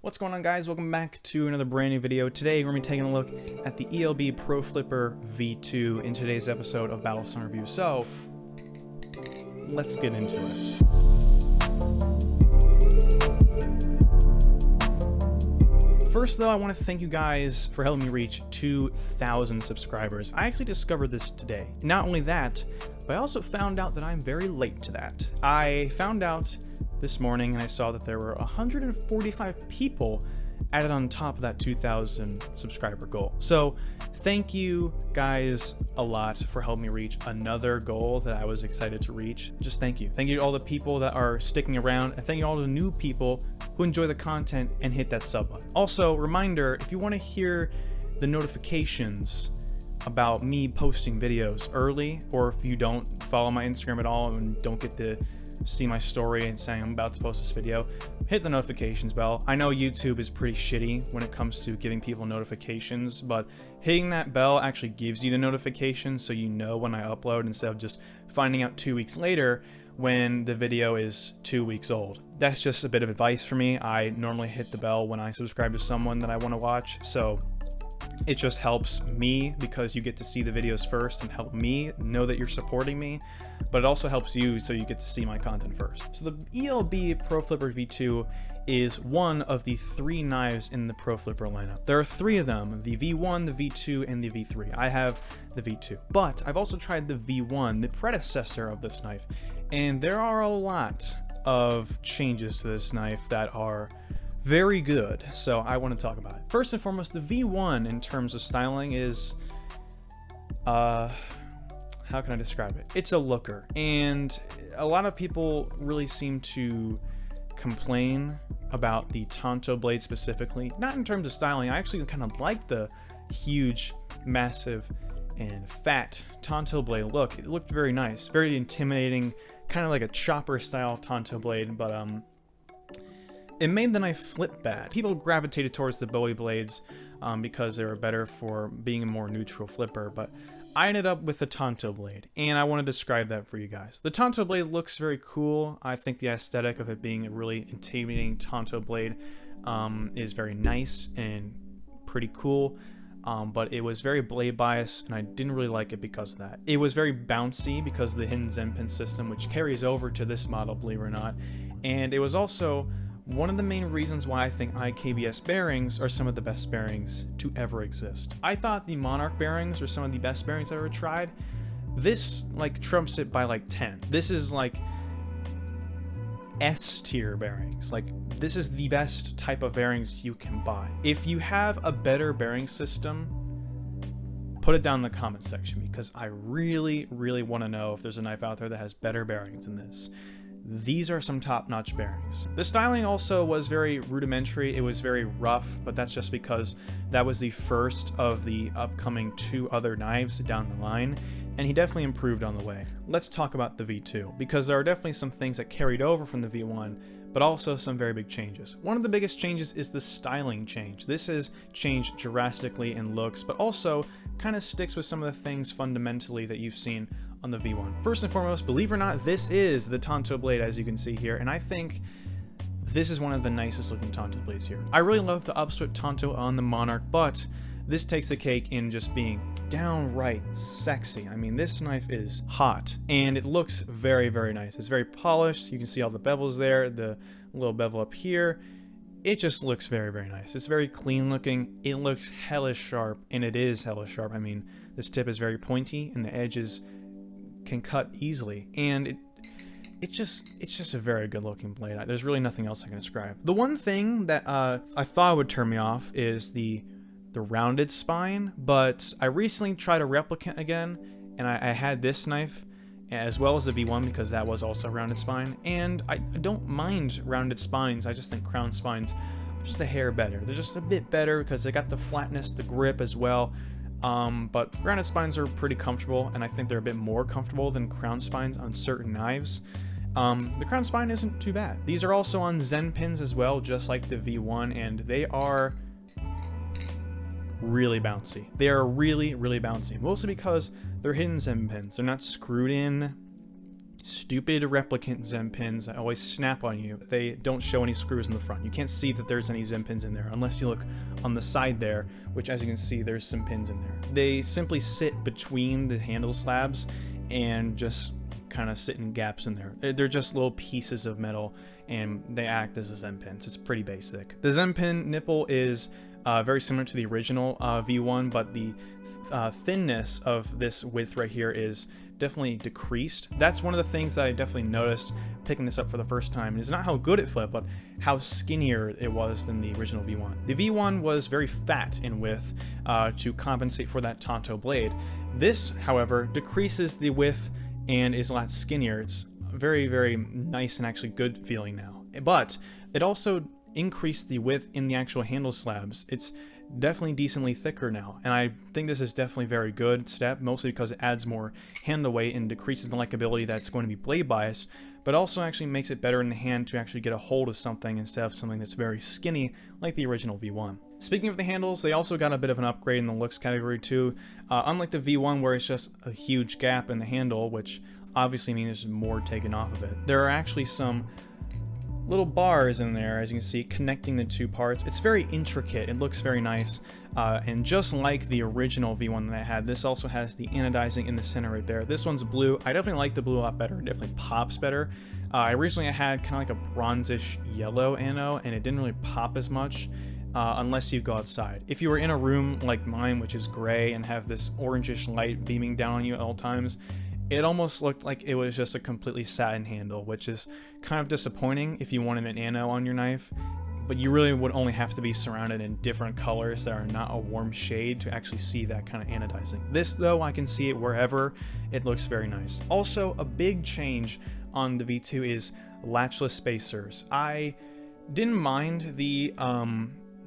What's going on, guys? Welcome back to another brand new video. Today we're going to be taking a look at the ELB Pro Flipper V2 in today's episode of Balisong Review. So let's get into it. First though, I want to thank you guys for helping me reach 2,000 subscribers. I actually discovered this today. Not only that, but I also found out that I'm very late to that. I found out this morning and I saw that there were 145 people added on top of that 2,000 subscriber goal. So thank you guys a lot for helping me reach another goal that I was excited to reach. Just thank you. Thank you to all the people that are sticking around, and thank you to all the new people who enjoy the content and hit that sub button. Also, reminder, if you want to hear the notifications about me posting videos early, or if you don't follow my Instagram at all and don't get to see my story and saying I'm about to post this video, hit the notifications bell. I know YouTube is pretty shitty when it comes to giving people notifications, but hitting that bell actually gives you the notification so you know when I upload instead of just finding out 2 weeks later when the video is 2 weeks old. That's just a bit of advice for me. I normally hit the bell when I subscribe to someone that I want to watch, so it just helps me because you get to see the videos first and help me know that you're supporting me, but it also helps you so you get to see my content first. So the ELB Pro Flipper V2 is one of the 3 knives in the Pro Flipper lineup. There are 3 of them, the V1, the V2, and the V3. I have the V2, but I've also tried the V1, the predecessor of this knife, and there are a lot of changes to this knife that are very good, so I want to talk about it. First and foremost, the V1 in terms of styling is, how can I describe it? It's a looker, and a lot of people really seem to complain about the Tanto blade specifically. Not in terms of styling, I actually kind of like the huge, massive, and fat Tanto blade look. It looked very nice, very intimidating, kind of like a chopper style Tanto blade, but it made the knife flip bad. People gravitated towards the Bowie blades because they were better for being a more neutral flipper, but I ended up with the Tanto blade, and I want to describe that for you guys. The Tanto blade looks very cool. I think the aesthetic of it being a really intimidating Tanto blade is very nice and pretty cool, but it was very blade biased, and I didn't really like it because of that. It was very bouncy because of the hidden Zen pin system, which carries over to this model, believe it or not, and it was also one of the main reasons why I think IKBS bearings are some of the best bearings to ever exist. I thought the Monarch bearings were some of the best bearings I ever tried. This like trumps it by like 10. This is like S tier bearings. Like, this is the best type of bearings you can buy. If you have a better bearing system, put it down in the comment section, because I really want to know if there's a knife out there that has better bearings than this. These are some top-notch bearings. The styling also was very rudimentary. It was very rough, but that's just because that was the first of the upcoming 2 other knives down the line, and he definitely improved on the way. Let's talk about the V2, because there are definitely some things that carried over from the V1, but also some very big changes. One of the biggest changes is the styling change. This has changed drastically in looks, but also kind of sticks with some of the things fundamentally that you've seen on the V1. First and foremost, believe it or not, this is the Tanto blade, as you can see here, and I think this is one of the nicest looking Tanto blades here. I really love the upswept Tanto on the Monarch, but this takes the cake in just being downright sexy. I mean, this knife is hot, and it looks very nice. It's very polished. You can see all the bevels there, the little bevel up here. It just looks very nice. It's very clean looking. It looks hella sharp, and it is hella sharp. I mean, this tip is very pointy, and the edges can cut easily, and it's just a very good looking blade. There's really nothing else I can describe. The one thing that I thought would turn me off is the rounded spine, but I recently tried a replicant again, and I had this knife as well as the V1 because that was also a rounded spine, and I don't mind rounded spines. I just think crown spines are just a hair better. They're just a bit better because they got the flatness, the grip as well. But rounded spines are pretty comfortable, and I think they're a bit more comfortable than crown spines on certain knives. The crown spine isn't too bad. These are also on Zen pins as well, just like the V1, and they are really bouncy. They are really bouncy, mostly because they're hidden Zen pins. They're not screwed in stupid replicant Zen pins that always snap on you. They don't show any screws in the front. You can't see that there's any Zen pins in there unless you look on the side there, which as you can see, there's some pins in there. They simply sit between the handle slabs and just kind of sit in gaps in there. They're just little pieces of metal and they act as a Zen pins. It's pretty basic. The Zen pin nipple is very similar to the original V1, but the thinness of this width right here is definitely decreased. That's one of the things that I definitely noticed picking this up for the first time. It's not how good it flipped, but how skinnier it was than the original V1. The V1 was very fat in width to compensate for that Tonto blade. This, however, decreases the width and is a lot skinnier. It's very, very nice and actually good feeling now. But it also increased the width in the actual handle slabs. It's definitely decently thicker now, and I think this is definitely a very good step, mostly because it adds more handle weight and decreases the likability that's going to be blade bias, but also actually makes it better in the hand to actually get a hold of something instead of something that's very skinny like the original V1. Speaking of the handles, they also got a bit of an upgrade in the looks category too. Unlike the V1 where it's just a huge gap in the handle, which obviously means there's more taken off of it, there are actually some little bars in there, as you can see, connecting the two parts. It's very intricate, it looks very nice, and just like the original V1 that I had, this also has the anodizing in the center right there. This one's blue. I definitely like the blue a lot better. It definitely pops better. Originally I had kind of like a bronzish yellow ano, and it didn't really pop as much unless you go outside. If you were in a room like mine, which is gray and have this orangish light beaming down on you at all times, it almost looked like it was just a completely satin handle, which is kind of disappointing if you wanted an ano on your knife, but you really would only have to be surrounded in different colors that are not a warm shade to actually see that kind of anodizing. This though, I can see it wherever. It looks very nice. Also, a big change on the V2 is latchless spacers. I didn't mind the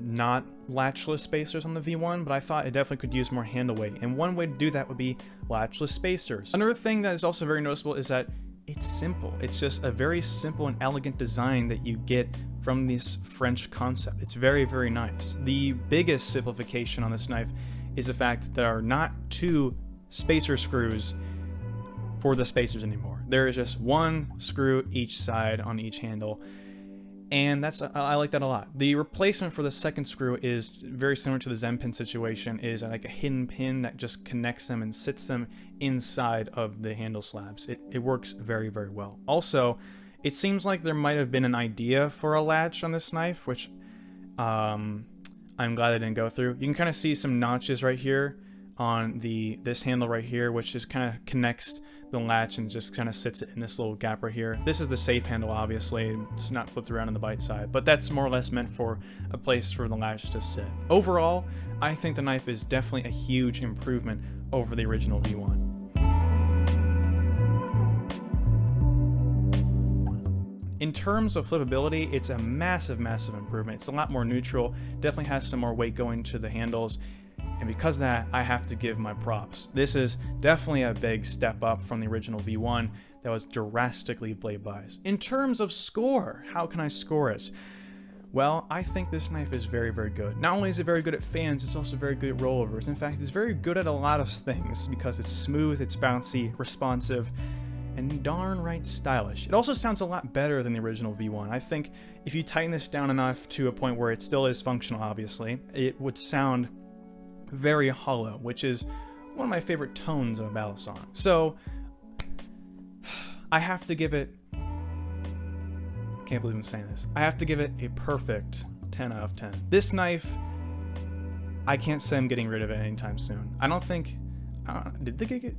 not latchless spacers on the V1, but I thought it definitely could use more handle weight, and one way to do that would be latchless spacers. Another thing that is also very noticeable is that it's simple. It's just a very simple and elegant design that you get from this French concept. It's very, very nice. The biggest simplification on this knife is the fact that there are not two spacer screws for the spacers anymore. There is just one screw each side on each handle, and I like that a lot. The replacement for the second screw is very similar to the Zen pin situation, is like a hidden pin that just connects them and sits them inside of the handle slabs. It works very, very well. Also, it seems like there might have been an idea for a latch on this knife, which I'm glad I didn't go through. You can kind of see some notches right here on this handle right here, which just kind of connects the latch and just kind of sits it in this little gap right here. This is the safe handle, obviously. It's not flipped around on the bite side, but that's more or less meant for a place for the latch to sit. Overall, I think the knife is definitely a huge improvement over the original V1. In terms of flippability, it's a massive, massive improvement. It's a lot more neutral, definitely has some more weight going to the handles, and because of that, I have to give my props. This is definitely a big step up from the original V1 that was drastically blade biased. In terms of score, how can I score it? Well, I think this knife is very, very good. Not only is it very good at fans, it's also very good at rollovers. In fact, it's very good at a lot of things because it's smooth, it's bouncy, responsive, and darn right stylish. It also sounds a lot better than the original V1. I think if you tighten this down enough to a point where it still is functional, obviously, it would sound very hollow, which is one of my favorite tones of a Balisong. So I have to give it, can't believe I'm saying this, I have to give it a perfect 10 out of 10. This knife, I can't say I'm getting rid of it anytime soon. I don't think, did the Gigas?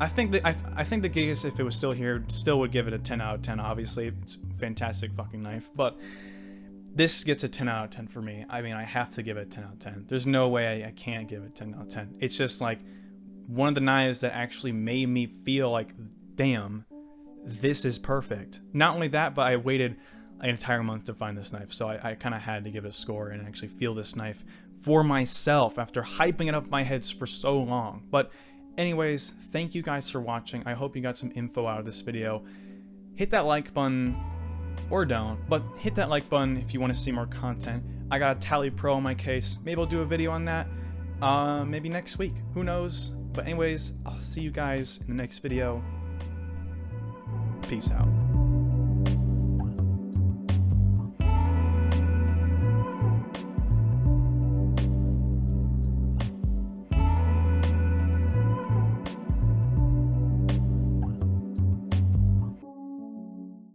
I think the Gigas, if it was still here, still would give it a 10 out of 10. Obviously, it's a fantastic fucking knife, but this gets a 10 out of 10 for me. I mean, I have to give it a 10 out of 10. There's no way I can't give it 10 out of 10. It's just like one of the knives that actually made me feel like, damn, this is perfect. Not only that, but I waited an entire month to find this knife, so I kind of had to give it a score and actually feel this knife for myself after hyping it up my head for so long. But anyways, thank you guys for watching. I hope you got some info out of this video. Hit that like button, or don't, but hit that like button if you want to see more content. I got a Tally Pro in my case. Maybe I'll do a video on that maybe next week. Who knows? But anyways, I'll see you guys in the next video. Peace out.